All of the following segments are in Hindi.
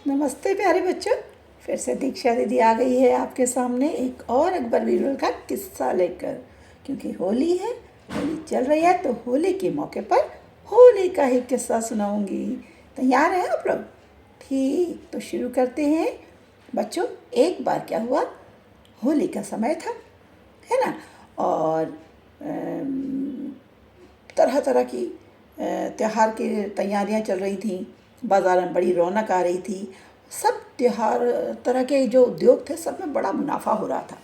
नमस्ते प्यारे बच्चों। फिर से दीक्षा दीदी आ गई है आपके सामने एक और अकबर बीरबल का किस्सा लेकर। क्योंकि होली है, होली चल रही है, तो होली के मौके पर होली का ही किस्सा सुनाऊंगी। तैयार हैं आप लोग? ठीक, तो शुरू करते हैं। बच्चों, एक बार क्या हुआ, होली का समय था, है ना। और तरह तरह की त्योहार की तैयारियां चल रही थी। बाज़ार में बड़ी रौनक आ रही थी। सब त्योहार, तरह के जो उद्योग थे, सब में बड़ा मुनाफा हो रहा था।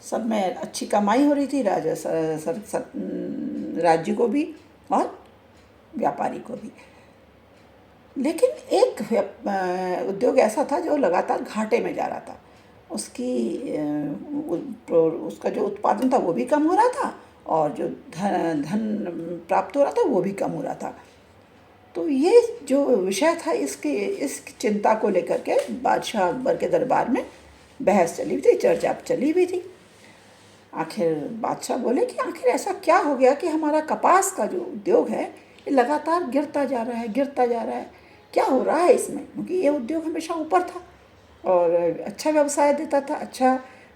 सब में अच्छी कमाई हो रही थी, राज्य को भी और व्यापारी को भी। लेकिन एक उद्योग ऐसा था जो लगातार घाटे में जा रहा था। उसका जो उत्पादन था वो भी कम हो रहा था, और जो धन प्राप्त हो रहा था वो भी कम हो रहा था। तो ये जो विषय था, इस चिंता को लेकर के बादशाह अकबर के दरबार में बहस चली हुई थी, चर्चा चली हुई थी। आखिर बादशाह बोले कि आखिर ऐसा क्या हो गया कि हमारा कपास का जो उद्योग है ये लगातार गिरता जा रहा है, गिरता जा रहा है। क्या हो रहा है इसमें? क्योंकि ये उद्योग हमेशा ऊपर था और अच्छा व्यवसाय देता था, अच्छा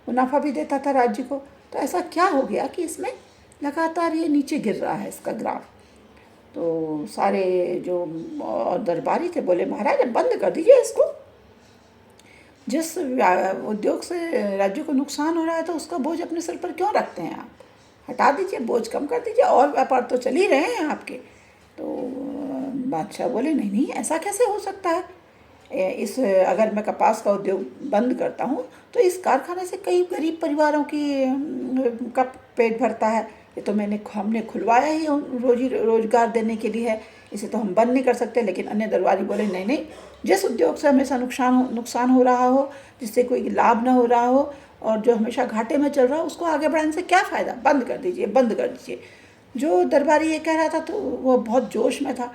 मुनाफा भी देता था राज्य को। तो ऐसा क्या हो गया कि इसमें लगातार ये नीचे गिर रहा है, इसका ग्राफ। तो सारे जो दरबारी थे बोले, महाराज बंद कर दीजिए इसको। जिस उद्योग से राज्य को नुकसान हो रहा है, तो उसका बोझ अपने सिर पर क्यों रखते हैं आप? हटा दीजिए, बोझ कम कर दीजिए, और व्यापार तो चल ही रहे हैं आपके। तो बादशाह बोले, नहीं नहीं, ऐसा कैसे हो सकता है। अगर मैं कपास का उद्योग बंद करता हूँ तो इस कारखाने से कई गरीब परिवारों का पेट भरता है। ये तो हमने खुलवाया ही रोजगार देने के लिए है, इसे तो हम बंद नहीं कर सकते। लेकिन अन्य दरबारी बोले, नहीं नहीं, जिस उद्योग से हमेशा नुकसान हो रहा हो, जिससे कोई लाभ ना हो रहा हो, और जो हमेशा घाटे में चल रहा हो, उसको आगे बढ़ाने से क्या फ़ायदा। बंद कर दीजिए, बंद कर दीजिए। जो दरबारी ये कह रहा था तो वो बहुत जोश में था,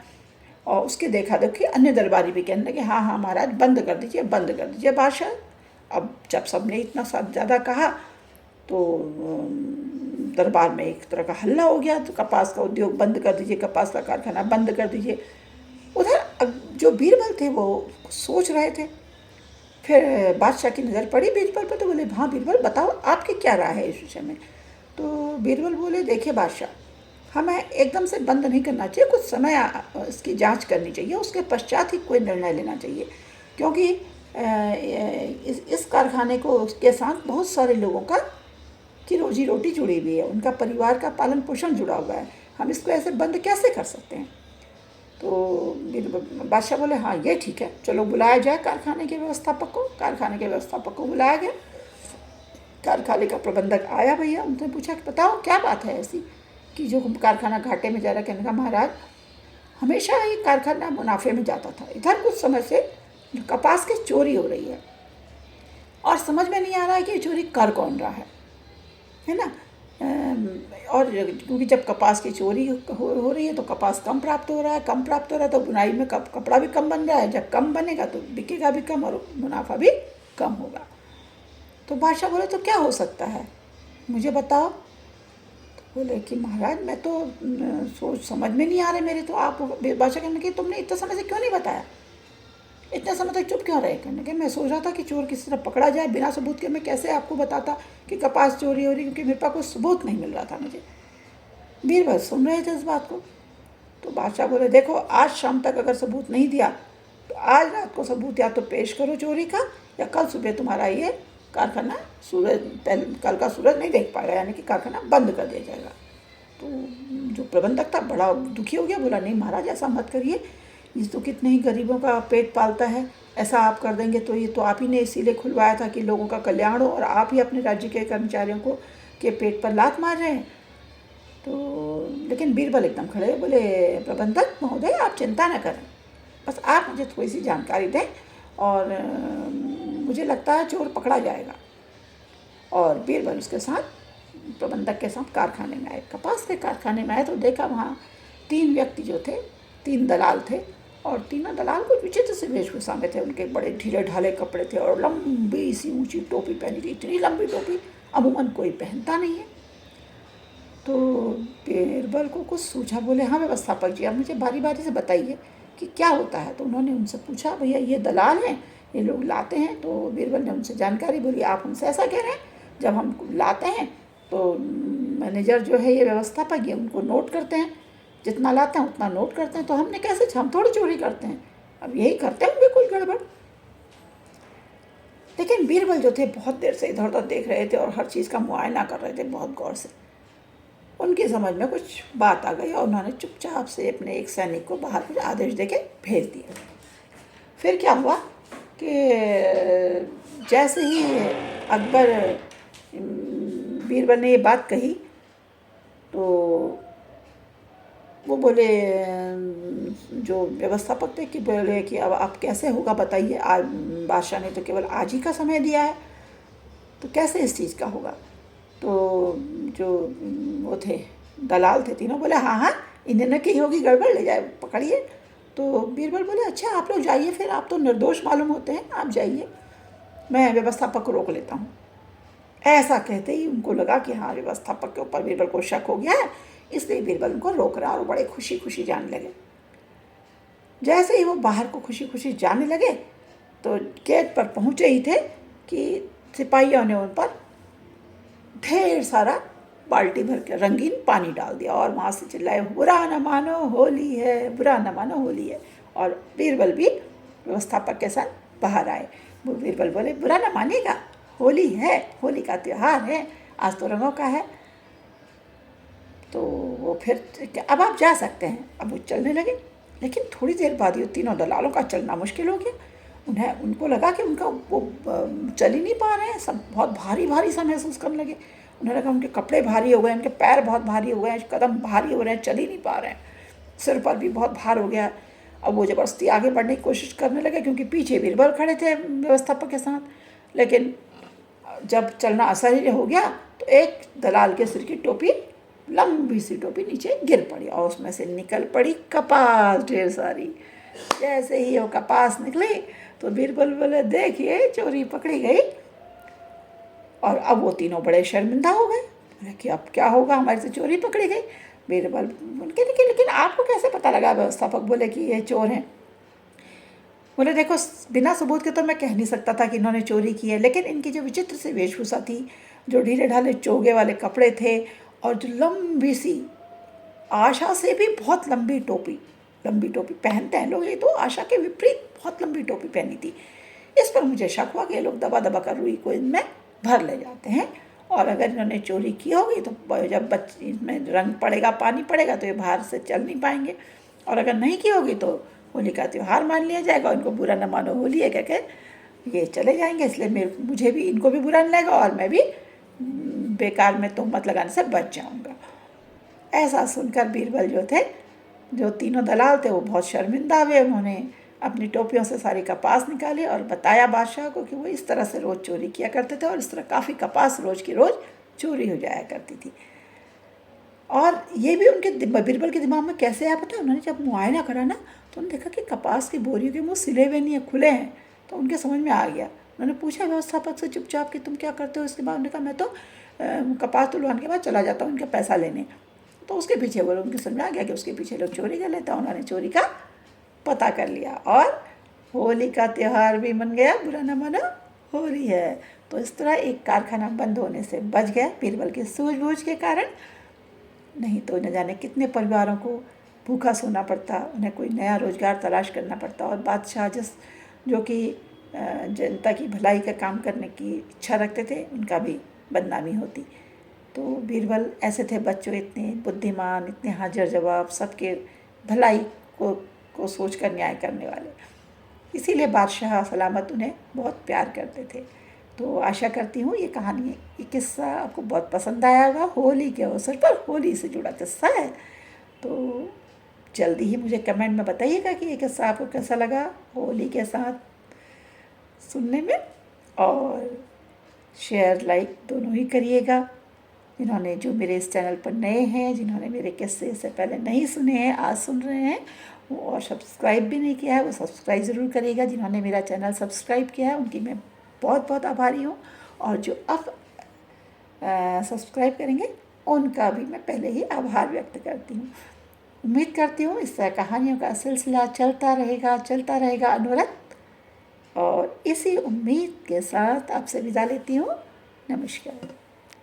और उसके देखा देखी अन्य दरबारी भी कहने लगे, हाँ हाँ महाराज, बंद कर दीजिए, बंद कर दीजिए बादशाह। अब जब सबने इतना सब ज़्यादा कहा तो दरबार में एक तरह का हल्ला हो गया। तो कपास का उद्योग बंद कर दीजिए, कपास का कारखाना बंद कर दीजिए। उधर जो बीरबल थे वो सोच रहे थे। फिर बादशाह की नज़र पड़ी बीरबल पर, तो बोले, हाँ बीरबल, बताओ आपकी क्या राय है इस विषय में। तो बीरबल बोले, देखिए बादशाह, हमें एकदम से बंद नहीं करना चाहिए, कुछ समय इसकी जांच करनी चाहिए, उसके पश्चात ही कोई निर्णय लेना चाहिए। क्योंकि इस कारखाने को, उसके साथ बहुत सारे लोगों की रोजी रोटी जुड़ी हुई है, उनका परिवार का पालन पोषण जुड़ा हुआ है। हम इसको ऐसे बंद कैसे कर सकते हैं। तो बादशाह बोले, हाँ ये ठीक है, चलो बुलाया जाए कारखाने के व्यवस्थापक को। कारखाने के व्यवस्थापक को बुलाया गया। कारखाने का प्रबंधक आया भैया, उनसे पूछा कि बताओ क्या बात है ऐसी कि जो कारखाना घाटे में जा रहा है। कहने का, महाराज हमेशा ये कारखाना मुनाफे में जाता था, इधर कुछ समय से कपास की चोरी हो रही है, और समझ में नहीं आ रहा है कि ये चोरी कर कौन रहा है ना। और क्योंकि जब कपास की चोरी हो रही है तो कपास कम प्राप्त हो रहा है, कम प्राप्त हो रहा है तो बुनाई में कपड़ा भी कम बन रहा है। जब कम बनेगा तो बिकेगा भी कम और मुनाफा भी कम होगा। तो बादशाह बोले, तो क्या हो सकता है, मुझे बताओ। तो बोले कि महाराज मैं तो सोच समझ में नहीं आ रहे मेरे। तो आप बादशाह कहने के, तुमने इतना समय से क्यों नहीं बताया, इतना समय तक चुप क्यों रहे। कहने के, मैं सोच रहा था कि चोर किसी तरह पकड़ा जाए, बिना सबूत के मैं कैसे आपको बताता कि कपास चोरी हो रही, क्योंकि मेरे पास कोई सबूत नहीं मिल रहा था मुझे। बीरबल सुन रहे थे इस बात को। तो बादशाह बोले, देखो आज शाम तक अगर सबूत नहीं दिया तो आज रात को सबूत या तो पेश करो चोरी का, या कल सुबह तुम्हारा ये कारखाना कल का सूरज नहीं देख पाएगा, यानी कि कारखाना बंद कर दिया जाएगा। तो जो प्रबंधक था बड़ा दुखी हो गया, बोला, नहीं महाराज ऐसा मत करिए, ये तो कितने ही गरीबों का पेट पालता है, ऐसा आप कर देंगे तो ये तो आप ही ने इसीलिए खुलवाया था कि लोगों का कल्याण हो, और आप ही अपने राज्य के कर्मचारियों को के पेट पर लात मार रहे हैं। तो लेकिन बीरबल एकदम खड़े बोले, प्रबंधक महोदय आप चिंता न करें, बस आप मुझे थोड़ी सी जानकारी दें, और मुझे लगता है चोर पकड़ा जाएगा। और बीरबल उसके साथ, प्रबंधक के साथ कारखाने में आए। कपास के कारखाने में आए तो देखा वहाँ 3 व्यक्ति जो थे, 3 दलाल थे, और तीनों दलाल कुछ विचित्र से वेशभूषा में थे। उनके बड़े ढीले ढाले कपड़े थे और लंबी सी ऊंची टोपी पहनी थी। इतनी लंबी टोपी अमूमन कोई पहनता नहीं है। तो बीरबल को कुछ सूझा, बोले, हाँ व्यवस्थापक जी, आप मुझे बारी बारी से बताइए कि क्या होता है। तो उन्होंने उनसे पूछा, भैया ये दलाल हैं, ये लोग लाते हैं। तो बीरबल ने उनसे जानकारी बोली, आप हमसे ऐसा कह रहे हैं, जब हम लाते हैं तो मैनेजर जो है, ये व्यवस्थापक, ये उनको नोट करते हैं, जितना लाते हैं उतना नोट करते हैं, तो हमने कैसे, हम थोड़ी चोरी करते हैं, अब यही करते होंगे कुछ गड़बड़। लेकिन बीरबल जो थे बहुत देर से इधर उधर देख रहे थे और हर चीज़ का मुआयना कर रहे थे बहुत गौर से। उनकी समझ में कुछ बात आ गई और उन्होंने चुपचाप से अपने एक सैनिक को बाहर कुछ आदेश देके भेज दिया। फिर क्या हुआ कि जैसे ही अकबर बीरबल ने ये बात कही तो वो बोले, जो व्यवस्थापक थे, कि बोले कि अब आप कैसे होगा बताइए, आज बादशाह ने तो केवल आज ही का समय दिया है, तो कैसे इस चीज़ का होगा। तो जो वो थे दलाल थे तीनों, बोले हाँ हाँ इन्हें न की होगी गड़बड़, ले जाए पकड़िए। तो बीरबल बोले, अच्छा आप लोग जाइए, फिर आप तो निर्दोष मालूम होते हैं, आप जाइए, मैं व्यवस्थापक को रोक लेता हूँ। ऐसा कहते ही उनको लगा कि हाँ व्यवस्थापक के ऊपर बीरबल को शक हो गया है, इसलिए बीरबल उनको रोक रहा, और बड़े खुशी खुशी जाने लगे। जैसे ही वो बाहर को खुशी खुशी जाने लगे तो गेट पर पहुँचे ही थे कि सिपाहियों ने उन पर ढेर सारा बाल्टी भर के रंगीन पानी डाल दिया और वहाँ से चिल्लाए, बुरा न मानो होली है, बुरा न मानो होली है। और बीरबल भी व्यवस्थापक के साथ बाहर आए। वो बीरबल बोले, बुरा न मानेगा, होली है, होली का त्यौहार है, आज तो रंगों का है। तो वो फिर अब आप जा सकते हैं। अब वो चलने लगे, लेकिन थोड़ी देर बाद ये तीनों दलालों का चलना मुश्किल हो गया। उनको लगा कि उनका वो चल ही नहीं पा रहे हैं, सब बहुत भारी भारी सा महसूस करने लगे। उन्हें लगा उनके कपड़े भारी हो गए, उनके पैर बहुत भारी हो गए, कदम भारी हो रहे हैं, चल ही नहीं पा रहे हैं, सिर पर भी बहुत भार हो गया। अब वो ज़बरदस्ती आगे बढ़ने की कोशिश करने लगे, क्योंकि पीछे बीरबल खड़े थे व्यवस्थापक के साथ। लेकिन जब चलना असह्य हो गया तो एक दलाल के सिर की टोपी, लंबी सी टोपी, नीचे गिर पड़ी और उसमें से निकल पड़ी कपास ढेर सारी। जैसे ही वो कपास निकली तो बीरबल बोले, देखिए चोरी पकड़ी गई। और अब वो तीनों बड़े शर्मिंदा हो गए, बोले कि अब क्या होगा, हमारी से चोरी पकड़ी गई। बीरबल उनके लेकिन आपको कैसे पता लगा। व्यवस्थापक बोले कि ये चोर हैं। बोले, देखो बिना सबूत के तो मैं कह नहीं सकता था कि इन्होंने चोरी की है, लेकिन इनकी जो विचित्र सी वेशभूषा थी, जो ढीले ढाले चोगे वाले कपड़े थे, और जो लंबी सी, आशा से भी बहुत लंबी टोपी पहनते हैं लोग, ये तो आशा के विपरीत बहुत लंबी टोपी पहनी थी। इस पर मुझे शक हुआ कि ये लोग दबा दबा कर रुई को इनमें भर ले जाते हैं, और अगर इन्होंने चोरी की होगी तो जब इसमें रंग पड़ेगा, पानी पड़ेगा, तो ये बाहर से चल नहीं पाएंगे, और अगर नहीं की होगी तो होली का त्यौहार मान लिया जाएगा, इनको बुरा न मानो होली है कहकर ये चले जाएंगे। इसलिए मुझे भी, इनको भी बुरा नहीं लगेगा और मैं भी बेकार में तोहमत लगाने से बच जाऊंगा। ऐसा सुनकर बीरबल जो थे, जो तीनों दलाल थे, वो बहुत शर्मिंदा हुए। उन्होंने अपनी टोपियों से सारी कपास निकाली और बताया बादशाह को कि वो इस तरह से रोज़ चोरी किया करते थे, और इस तरह काफ़ी कपास रोज़ की रोज़ चोरी हो जाया करती थी। और ये भी उनके बीरबल के दिमाग में कैसे आया पता है, उन्होंने जब मुआयना करा ना, तो उन्होंने देखा कि कपास की बोरियों के मुँह सिले हुए नहीं है, खुले हैं। तो उनके समझ में आ गया। उन्होंने पूछा व्यवस्थापक से चुपचाप कि तुम क्या करते हो। इसके बाद उन्होंने कहा, मैं तो कपास तुलवाने के बाद चला जाता हूँ इनका पैसा लेने। तो उसके पीछे वो, उनके समझ में आ गया कि उसके पीछे लोग चोरी कर लेते हैं। उन्होंने चोरी का पता कर लिया और होली का त्यौहार भी मन गया, बुरा न मानो होली है। तो इस तरह एक कारखाना बंद होने से बच गया बीरबल की सूझबूझ के कारण, नहीं तो न जाने कितने परिवारों को भूखा सोना पड़ता, उन्हें कोई नया रोज़गार तलाश करना पड़ता। और बादशाह जो कि जनता की भलाई का काम करने की इच्छा रखते थे, उनका भी बदनामी होती। तो बीरबल ऐसे थे बच्चों, इतने बुद्धिमान, इतने हाजिर जवाब, सबके भलाई को सोच कर न्याय करने वाले, इसीलिए बादशाह सलामत उन्हें बहुत प्यार करते थे। तो आशा करती हूँ ये कहानी, ये किस्सा आपको बहुत पसंद आया होगा। होली के अवसर पर होली से जुड़ा किस्सा है। तो जल्दी ही मुझे कमेंट में बताइएगा कि ये किस्सा आपको कैसा लगा होली के साथ सुनने में, और शेयर लाइक दोनों ही करिएगा। जिन्होंने, जो मेरे इस चैनल पर नए हैं, जिन्होंने मेरे किस्से से पहले नहीं सुने हैं, आज सुन रहे हैं, और सब्सक्राइब भी नहीं किया है, वो सब्सक्राइब ज़रूर करिएगा। जिन्होंने मेरा चैनल सब्सक्राइब किया है उनकी मैं बहुत बहुत आभारी हूँ, और जो अब सब्सक्राइब करेंगे उनका भी मैं पहले ही आभार व्यक्त करती हूँ। उम्मीद करती हूँ इस तरह कहानियों का सिलसिला चलता रहेगा अनवरत। और इसी उम्मीद के साथ आपसे विदा लेती हूँ। नमस्कार।